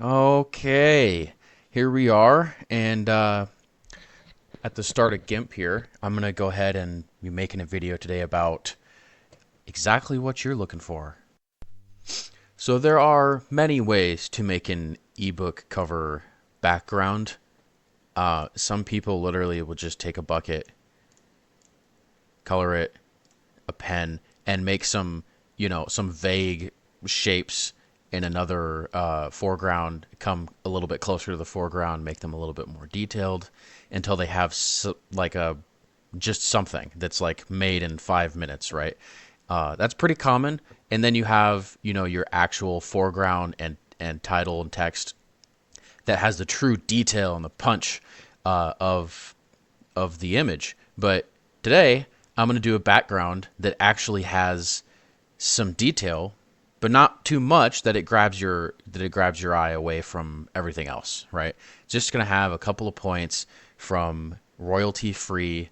Okay, here we are, and at the start of GIMP here, I'm gonna go ahead and be making a video today about exactly what you're looking for. So there are many ways to make an ebook cover background. Some people literally will just take a bucket, color it, a pen, and make some vague shapes in another foreground, come a little bit closer to the foreground, make them a little bit more detailed until they have like a just something that's like made in 5 minutes, right? That's pretty common. And then you have, your actual foreground and title and text that has the true detail and the punch of the image. But today, I'm going to do a background that actually has some detail, but not too much that it grabs your eye away from everything else, right? Just going to have a couple of points from royalty-free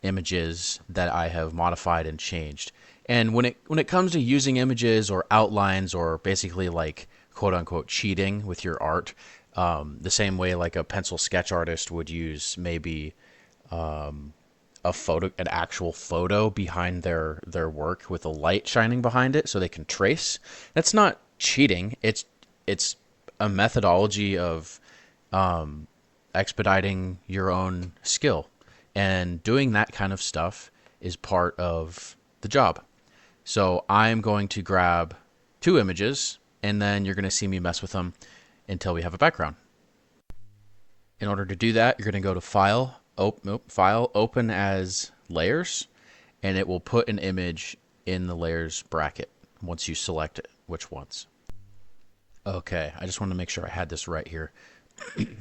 images that I have modified and changed. And when it comes to using images or outlines or basically like quote unquote cheating with your art, the same way like a pencil sketch artist would use maybe a photo, an actual photo behind their work with a light shining behind it, so they can trace. That's not cheating. It's a methodology of expediting your own skill, and doing that kind of stuff is part of the job. So I'm going to grab two images, and then you're going to see me mess with them until we have a background. In order to do that, you're going to go to File, Open as Layers, and it will put an image in the layers bracket once you select it, which ones. Okay, I just wanted to make sure I had this right here.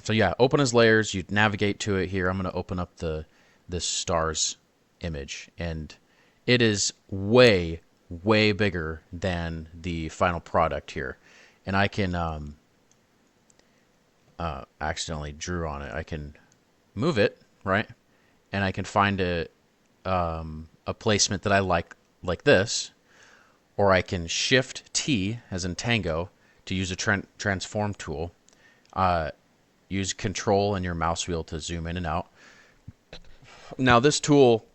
So yeah, open as layers, you navigate to it here. I'm going to open up this stars image, and it is way, way bigger than the final product here. And I can accidentally drew on it. I can move it, right? And I can find a placement that I like this, or I can Shift T as in Tango to use a transform tool. Use Control and your mouse wheel to zoom in and out. Now this tool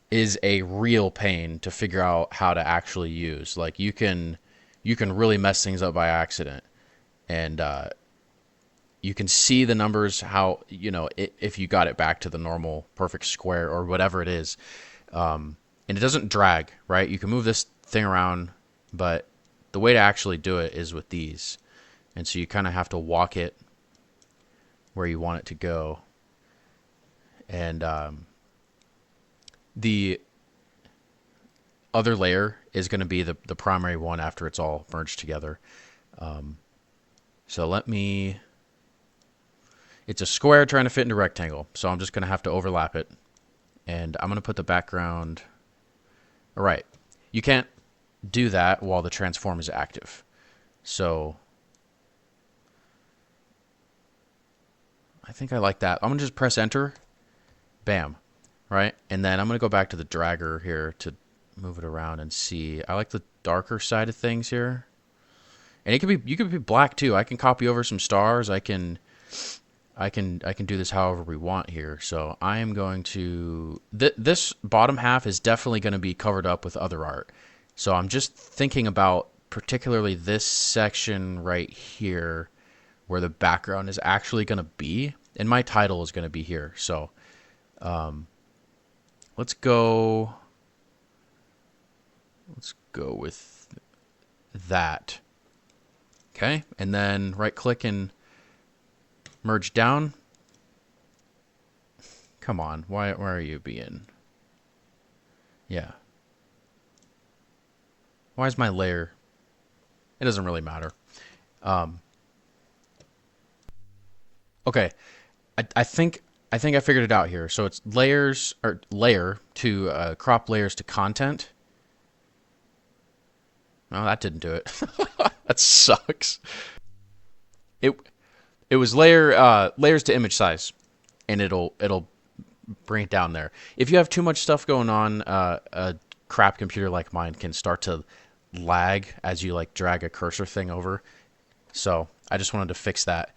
is a real pain to figure out how to actually use. Like you can really mess things up by accident, and you can see the numbers how if you got it back to the normal perfect square or whatever it is, and it doesn't drag, right? You can move this thing around, but the way to actually do it is with these, and so you kind of have to walk it where you want it to go, and the other layer is going to be the primary one after it's all merged together. So let me. It's a square trying to fit into a rectangle, so I'm just going to have to overlap it. And I'm going to put the background. All right. You can't do that while the transform is active. So I think I like that. I'm going to just press enter. Bam. Right? And then I'm going to go back to the dragger here to move it around and see. I like the darker side of things here. And you could be black too. I can copy over some stars. I can do this however we want here. So I am going to this bottom half is definitely going to be covered up with other art. So I'm just thinking about particularly this section right here where the background is actually going to be, and my title is going to be here. So let's go with that. Okay, and then right click and merge down. Come on, where are you being? Yeah. Why is my layer? It doesn't really matter. Okay, I think I figured it out here. So it's layers or layer to crop layers to content. No, that didn't do it. That sucks. It it was layers to image size, and it'll bring it down there. If you have too much stuff going on, a crap computer like mine can start to lag as you like drag a cursor thing over. So I just wanted to fix that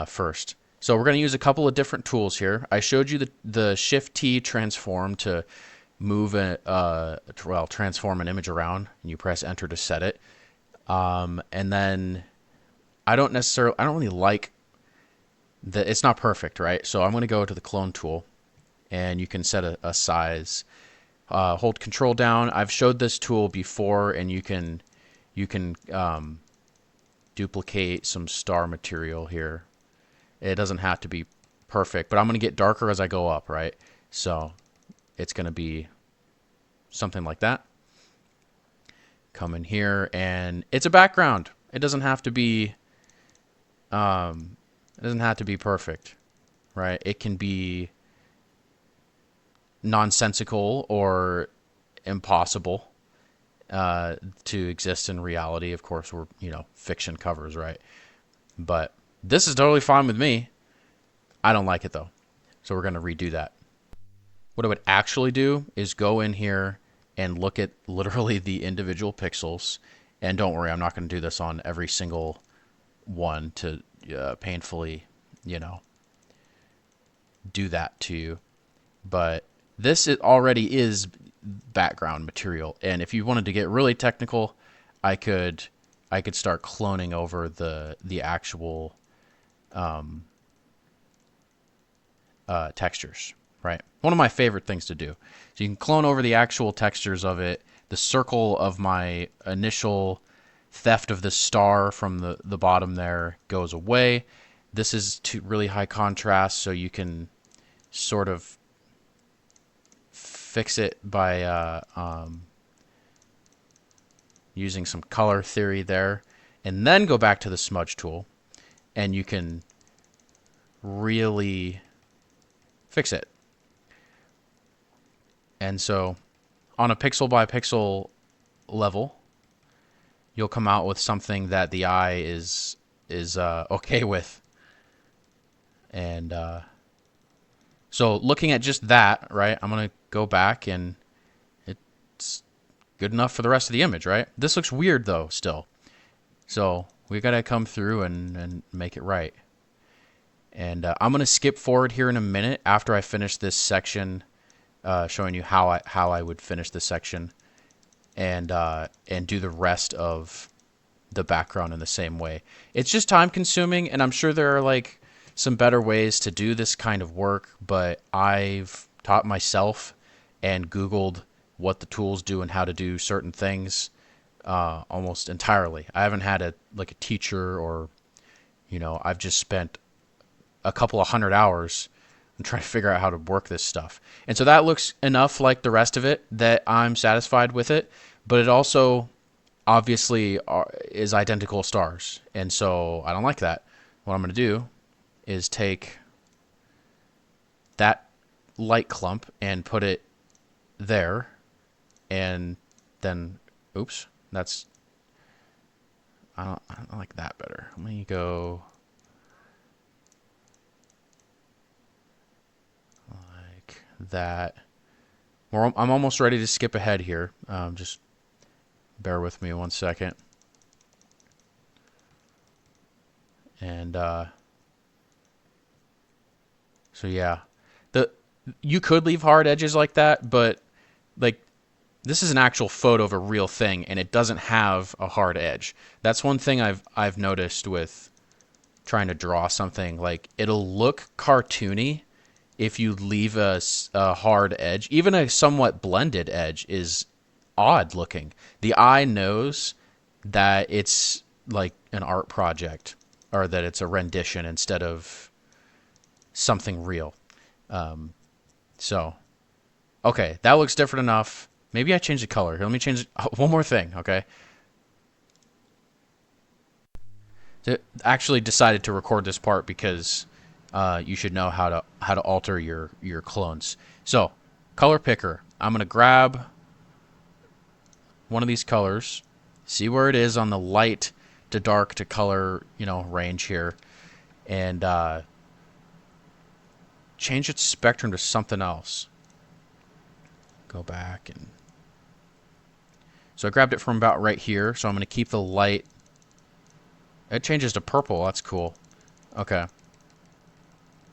first. So we're going to use a couple of different tools here. I showed you the Shift T transform to move transform an image around, and you press Enter to set it. And then I don't really like it's not perfect, right? So I'm going to go to the clone tool, and you can set a size. Hold Control down. I've showed this tool before, and you can duplicate some star material here. It doesn't have to be perfect, but I'm going to get darker as I go up, right? So it's going to be something like that. Come in here, and it's a background. It doesn't have to be perfect, right? It can be nonsensical or impossible to exist in reality. Of course, we're, fiction covers, right? But this is totally fine with me. I don't like it though. So we're going to redo that. What I would actually do is go in here and look at literally the individual pixels. And don't worry, I'm not going to do this on every single one to painfully, do that to you. But this already is background material. And if you wanted to get really technical, I could start cloning over the actual textures, right? One of my favorite things to do. So you can clone over the actual textures of it. The circle of my initial theft of the star from the bottom there goes away. This is to really high contrast, so you can sort of fix it by using some color theory there, and then go back to the smudge tool, and you can really fix it. And so on a pixel by pixel level, you'll come out with something that the eye is okay with. And so looking at just that, right, I'm going to go back, and it's good enough for the rest of the image, right? This looks weird though still. So we got to come through and make it right. And I'm going to skip forward here in a minute after I finish this section, showing you how I would finish this section, and do the rest of the background in the same way. It's just time consuming, and I'm sure there are like some better ways to do this kind of work, but I've taught myself and Googled what the tools do and how to do certain things almost entirely. I haven't had a teacher, or I've just spent a couple of 100 hours and trying to figure out how to work this stuff. And so that looks enough like the rest of it that I'm satisfied with it, but it also obviously is identical stars. And so I don't like that. What I'm going to do is take that light clump and put it there, and then, oops, that's, I don't like that better. Let me go like that. I'm almost ready to skip ahead here. Just bear with me 1 second. And so yeah, you could leave hard edges like that, but like this is an actual photo of a real thing, and it doesn't have a hard edge. That's one thing I've noticed with trying to draw something. Like, it'll look cartoony if you leave a hard edge. Even a somewhat blended edge is odd looking. The eye knows that it's like an art project, or that it's a rendition instead of something real. So, okay, that looks different enough. Maybe I changed the color. Let me change one more thing, okay? I actually decided to record this part because you should know how to alter your clones. So, color picker. I'm gonna grab one of these colors, see where it is on the light to dark to color, range here, and change its spectrum to something else. Go back, and so I grabbed it from about right here. So I'm going to keep the light It changes to purple. That's cool. Okay.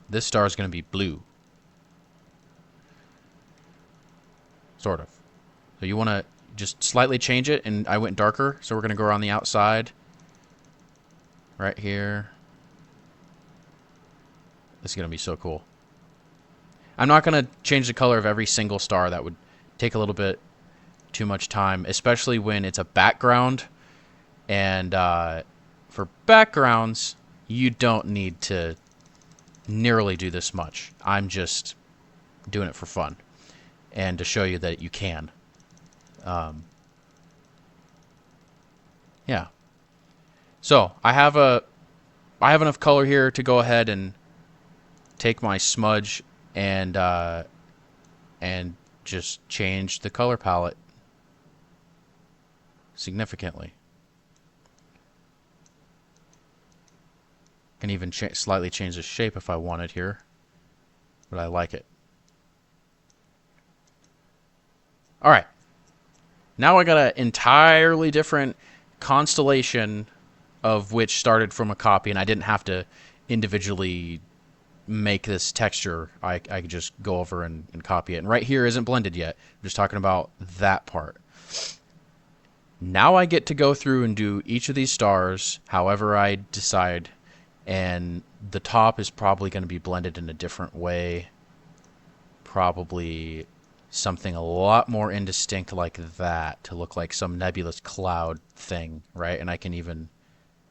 This star is going to be blue. Sort of. So you want to just slightly change it, and I went darker, so we're going to go around the outside. Right here. This is going to be so cool. I'm not going to change the color of every single star. That would take a little bit too much time, especially when it's a background. And for backgrounds, you don't need to nearly do this much. I'm just doing it for fun and to show you that you can. Yeah. So I have enough color here to go ahead and take my smudge and just change the color palette significantly. Can even slightly change the shape if I wanted here, but I like it. All right. Now I got an entirely different constellation of which started from a copy, and I didn't have to individually make this texture. I could just go over and copy it. And right here isn't blended yet. I'm just talking about that part. Now I get to go through and do each of these stars however I decide, and the top is probably going to be blended in a different way. Probably something a lot more indistinct like that to look like some nebulous cloud thing, right? And I can even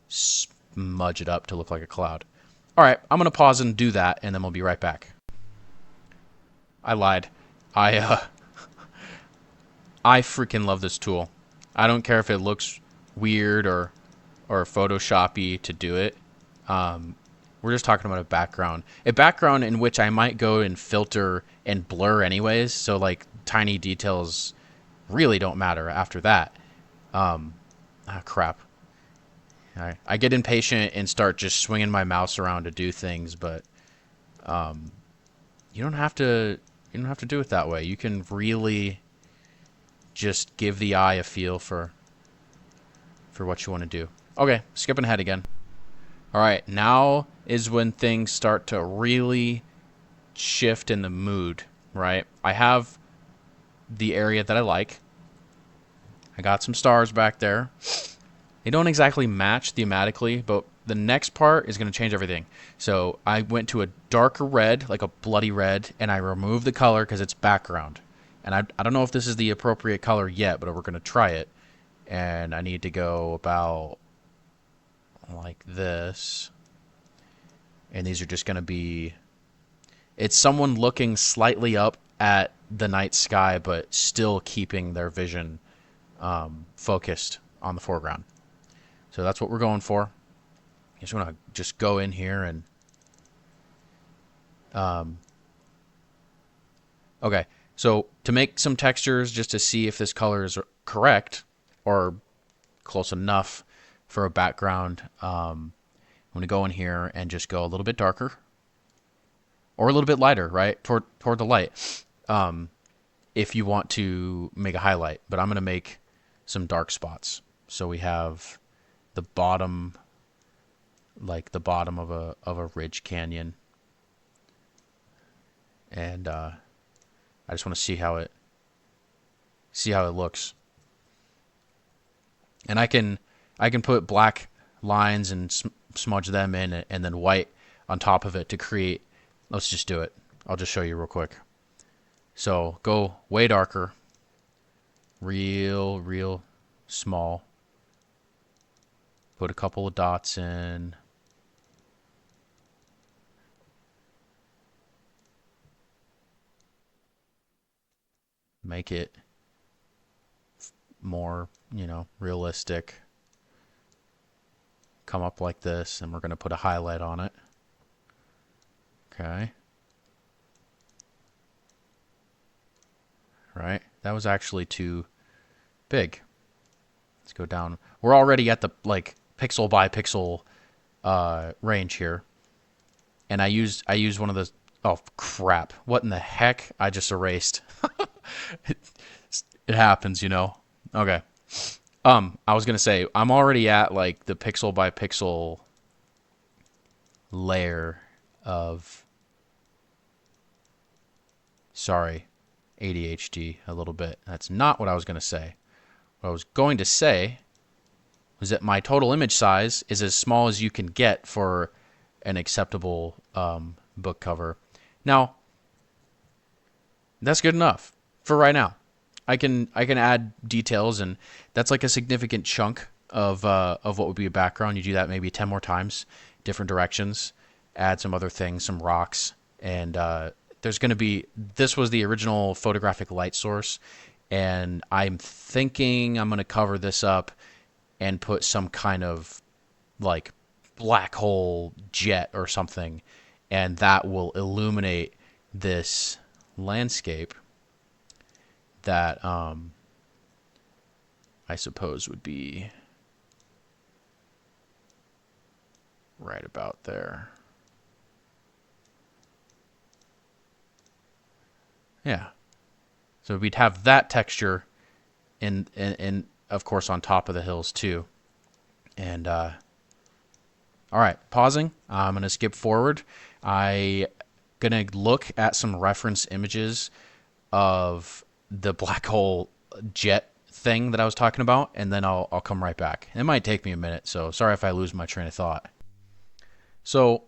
smudge it up to look like a cloud. All right, I'm going to pause and do that, and then we'll be right back. I lied. I freaking love this tool. I don't care if it looks weird or Photoshoppy to do it. We're just talking about a background in which I might go and filter and blur anyways. So like tiny details really don't matter after that. Crap. I get impatient and start just swinging my mouse around to do things, but you don't have to do it that way. You can really just give the eye a feel for what you want to do. Okay, skipping ahead again. All right, now is when things start to really shift in the mood, right? I have the area that I like. I got some stars back there. They don't exactly match thematically, but the next part is going to change everything. So I went to a darker red, like a bloody red, and I removed the color because it's background. And I don't know if this is the appropriate color yet, but we're going to try it. And I need to go about like this. And these are just going to be... It's someone looking slightly up at the night sky, but still keeping their vision focused on the foreground. So that's what we're going for. I just want to just go in here and... Okay, so to make some textures, just to see if this color is correct or close enough for a background, I'm going to go in here and just go a little bit darker. Or a little bit lighter, right? Toward the light. If you want to make a highlight. But I'm going to make some dark spots. So we have the bottom, like the bottom of a ridge canyon. And I just want to see how it looks. And I can put black lines and smudge them in, and then white on top of it to create. Let's just do it. I'll just show you real quick. So go way darker, real small. Put a couple of dots in. Make it more, realistic. Come up like this, and we're going to put a highlight on it. Okay. Right. That was actually too big. Let's go down. We're already at the pixel by pixel range here. And I used one of those. Oh crap. What in the heck? I just erased. It happens, Okay. I was gonna say I'm already at like the pixel by pixel layer of, sorry, ADHD a little bit. That's not what I was gonna say. What I was going to say was that my total image size is as small as you can get for an acceptable book cover. Now, that's good enough for right now. I can add details, and that's like a significant chunk of what would be a background. You do that maybe 10 more times, different directions, add some other things, some rocks, and there's going to be, this was the original photographic light source, and I'm thinking I'm going to cover this up and put some kind of like black hole jet or something, and that will illuminate this landscape that I suppose would be right about there. Yeah. So we'd have that texture in of course on top of the hills too. And all right, pausing. I'm going to skip forward. I going to look at some reference images of the black hole jet thing that I was talking about, and then I'll come right back. It might take me a minute, so sorry if I lose my train of thought. So,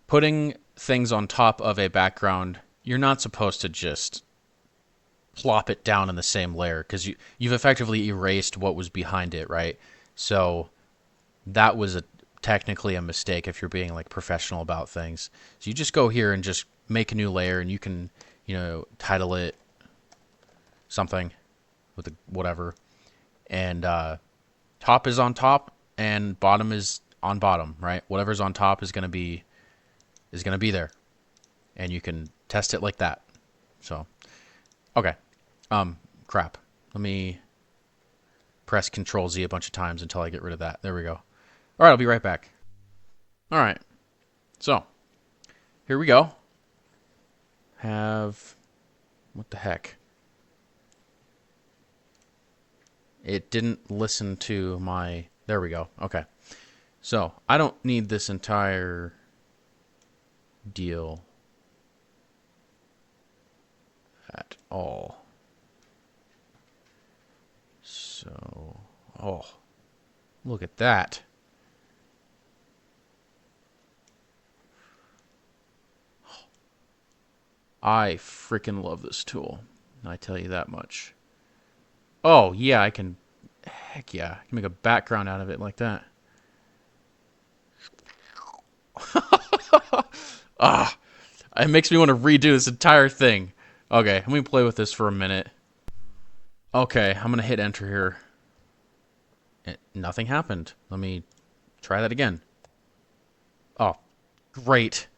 putting things on top of a background, you're not supposed to just plop it down in the same layer, because you've effectively erased what was behind it, right? So that was technically a mistake if you're being like professional about things. So you just go here and just make a new layer, and you can, title it something with whatever, and top is on top and bottom is on bottom, right? Whatever's on top is gonna be there, and you can test it like that. So, okay, crap. Let me press Control Z a bunch of times until I get rid of that. There we go. All right, I'll be right back. All right, so here we go. What the heck? It didn't listen to my... There we go. Okay. So, I don't need this entire deal at all. So, oh, look at that. I freaking love this tool. I tell you that much. Oh, yeah, I can... Heck yeah. I can make a background out of it like that. Ah, it makes me want to redo this entire thing. Okay, let me play with this for a minute. Okay, I'm going to hit enter here. Nothing happened. Let me try that again. Oh, great.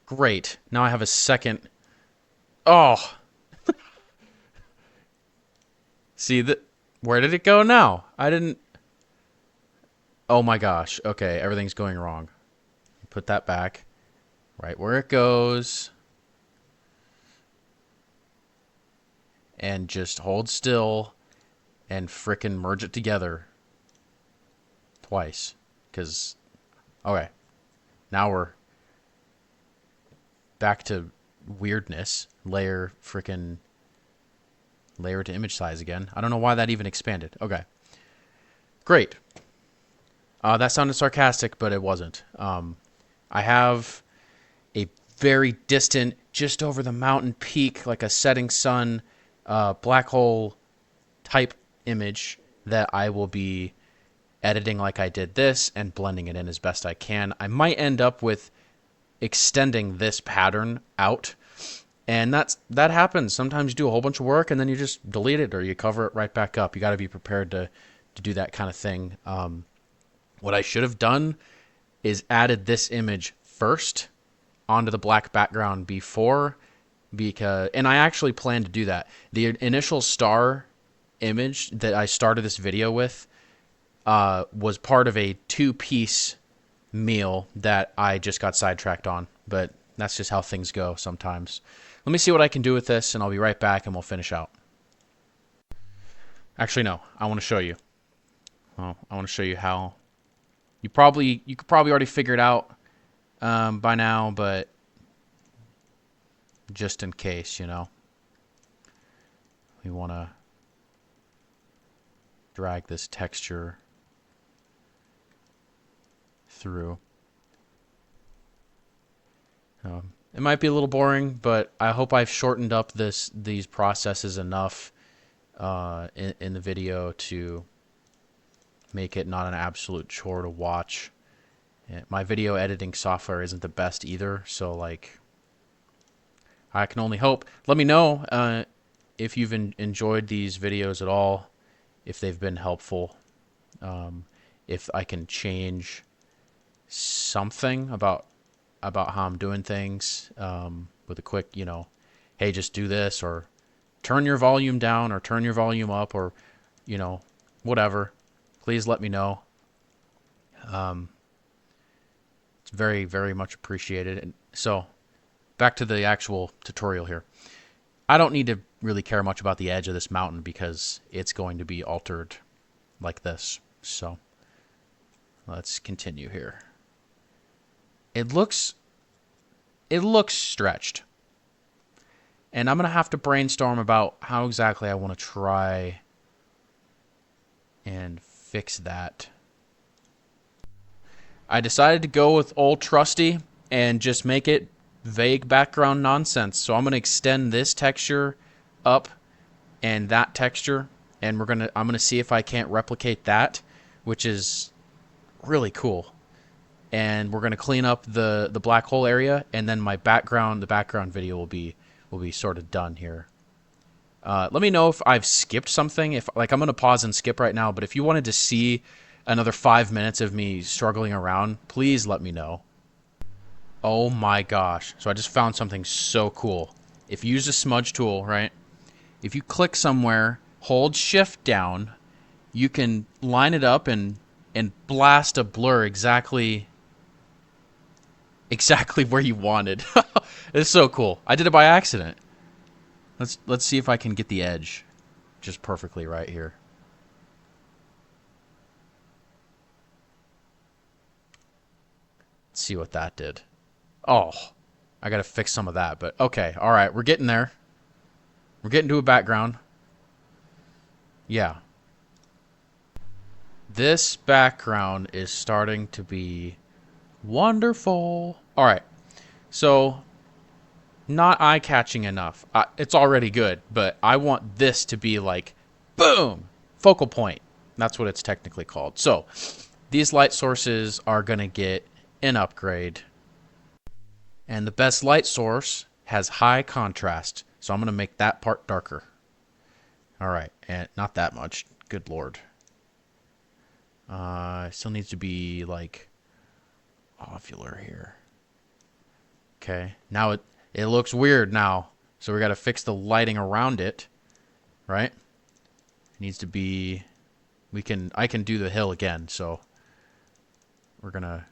Great. Now I have a second... Oh! See, where did it go now? I didn't... Oh my gosh. Okay, everything's going wrong. Put that back. Right where it goes. And just hold still and frickin' merge it together. Twice. Because... Okay. Now we're back to weirdness. Layer to image size again. I don't know why that even expanded. Okay. Great. That sounded sarcastic, but it wasn't. I have a very distant, just over the mountain peak, like a setting sun, black hole type image that I will be editing like I did this and blending it in as best I can. I might end up with extending this pattern out, and that happens. Sometimes you do a whole bunch of work and then you just delete it or you cover it right back up. You got to be prepared to do that kind of thing. What I should have done is added this image first onto the black background before, and I actually plan to do that. The initial star image that I started this video with was part of a 2-piece meal that I just got sidetracked on, but that's just how things go sometimes. Let me see what I can do with this, and I'll be right back, and we'll finish out. Actually, no. I want to show you. Well, I want to show you how. You could probably already figure it out by now, but just in case, you know, we want to drag this texture through. It might be a little boring, but I hope I've shortened up these processes enough in the video to make it not an absolute chore to watch. My video editing software isn't the best either, so like I can only hope. Let me know if you've enjoyed these videos at all, if they've been helpful, if I can change something about how I'm doing things with a quick, you know, hey, just do this, or turn your volume down, or turn your volume up, or, you know, whatever. Please let me know. It's very, very much appreciated. And so, back to the actual tutorial here. I don't need to really care much about the edge of this mountain because it's going to be altered like this. So, let's continue here. It looks stretched. And I'm going to have to brainstorm about how exactly I want to try and fix that. I decided to go with old trusty and just make it vague background nonsense. So I'm going to extend this texture up and that texture, and I'm going to see if I can't replicate that, which is really cool. And we're going to clean up the black hole area, and then the background video will be sort of done here. Let me know if I've skipped something. If like I'm going to pause and skip right now, but if you wanted to see another 5 minutes of me struggling around, please let me know. Oh my gosh. So I just found something so cool. If you use a smudge tool, right? If you click somewhere, hold shift down, you can line it up and blast a blur exactly where you wanted. It's so cool. I did it by accident. Let's see if I can get the edge just perfectly right here. Let's see what that did. Oh, I gotta fix some of that, but okay. All right, we're getting there. We're getting to a background. Yeah. This background is starting to be wonderful. All right. So, not eye-catching enough. It's already good, but I want this to be like, boom, focal point. That's what it's technically called. So, these light sources are going to get an upgrade. And the best light source has high contrast. So I'm going to make that part darker. All right, and not that much. Good lord. Still needs to be like ovular here. Okay, now it looks weird now. So we got to fix the lighting around it, right? It needs to be. I can do the hill again. So we're gonna.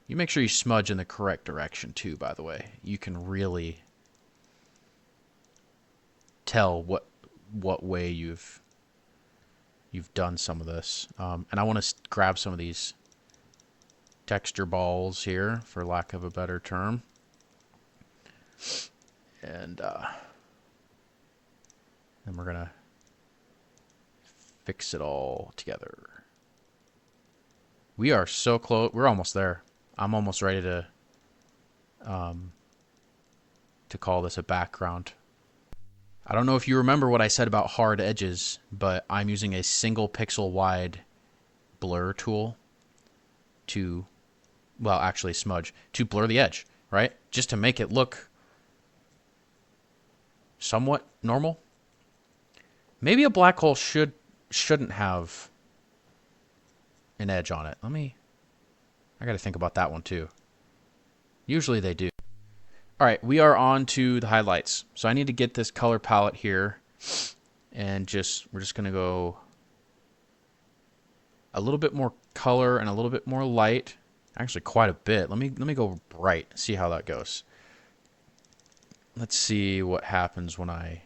You make sure you smudge in the correct direction too. By the way, you can really tell what way you've done some of this. And I want to grab some of these texture balls here, for lack of a better term. And then we're going to fix it all together. We are so close. We're almost there. I'm almost ready to call this a background. I don't know if you remember what I said about hard edges, but I'm using a single pixel wide blur tool to, well, actually smudge, to blur the edge, right? Just to make it look somewhat normal. Maybe a black hole shouldn't have an edge on it. I got to think about that one too. Usually they do. All right, we are on to the highlights. So I need to get this color palette here, and we're just going to go a little bit more color and a little bit more light. Actually, quite a bit. Let me go bright. See how that goes. Let's see what happens when I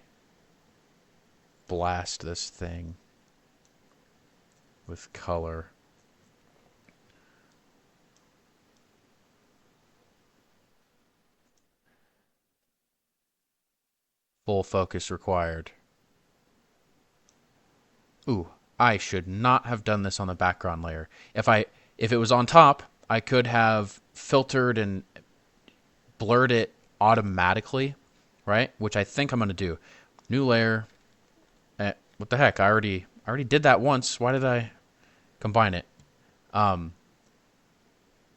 blast this thing. with color. Full focus required. Ooh, I should not have done this on the background layer. If it was on top, I could have filtered and blurred it automatically, right? Which I think I'm going to do. New layer. What the heck? I already did that once. Why did I combine it?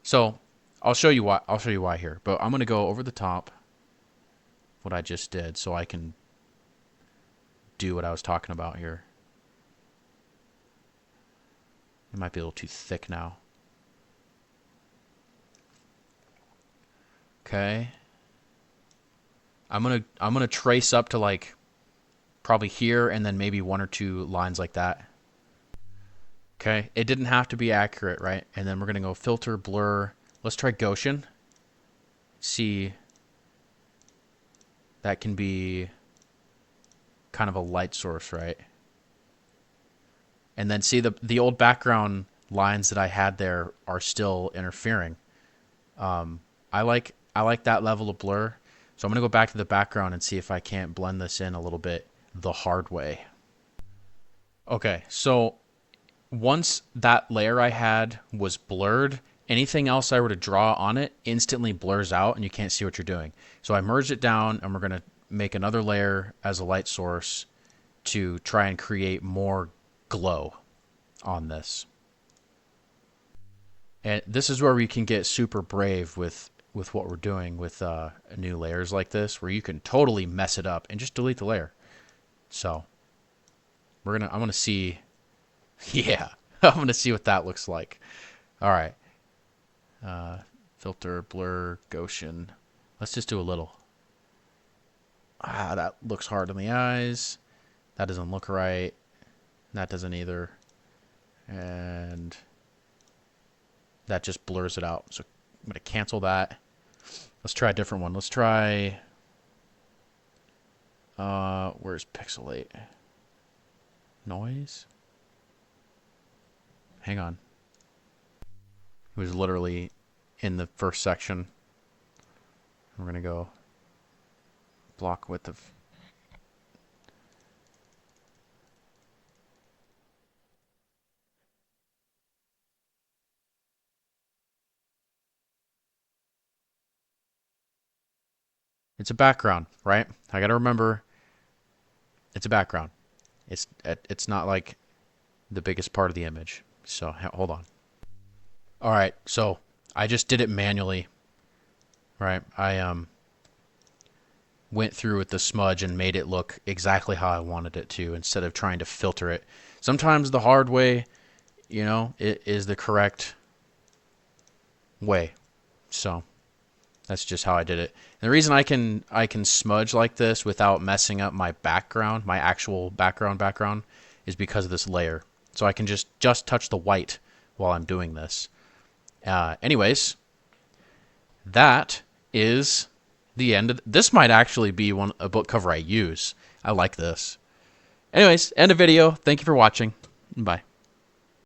So I'll show you why. I'll show you why here. But I'm going to go over the top what I just did so I can do what I was talking about here. It might be a little too thick now. Okay. I'm gonna trace up to like probably here and then maybe one or two lines like that. Okay. It didn't have to be accurate, right? And then we're gonna go filter, blur. Let's try Gaussian. See, that can be kind of a light source, right? And then see the old background lines that I had there are still interfering. I like that level of blur. So I'm going to go back to the background and see if I can't blend this in a little bit the hard way. Okay, so once that layer I had was blurred, anything else I were to draw on it instantly blurs out and you can't see what you're doing. So I merged it down and we're going to make another layer as a light source to try and create more glow on this. And this is where we can get super brave with what we're doing with new layers like this, where you can totally mess it up and just delete the layer. So I'm gonna see, yeah, I'm gonna see what that looks like. All right, filter, blur, Gaussian. Let's just do a little. That looks hard on the eyes. That doesn't look right. That doesn't either. And that just blurs it out. So I'm going to cancel that. Let's try a different one. Let's try, where's pixelate? Noise? Hang on. It was literally in the first section. We're going to go block width of... It's a background, right? I got to remember it's a background. It's not like the biggest part of the image. So hold on. All right, so I just did it manually, right? I went through with the smudge and made it look exactly how I wanted it to instead of trying to filter it. Sometimes the hard way, you know, it is the correct way. So that's just how I did it. And the reason I can smudge like this without messing up my background, my actual background, is because of this layer. So I can just touch the white while I'm doing this. Anyways, that is the end of this. Might actually be a book cover I use. I like this. Anyways, end of video. Thank you for watching. Bye.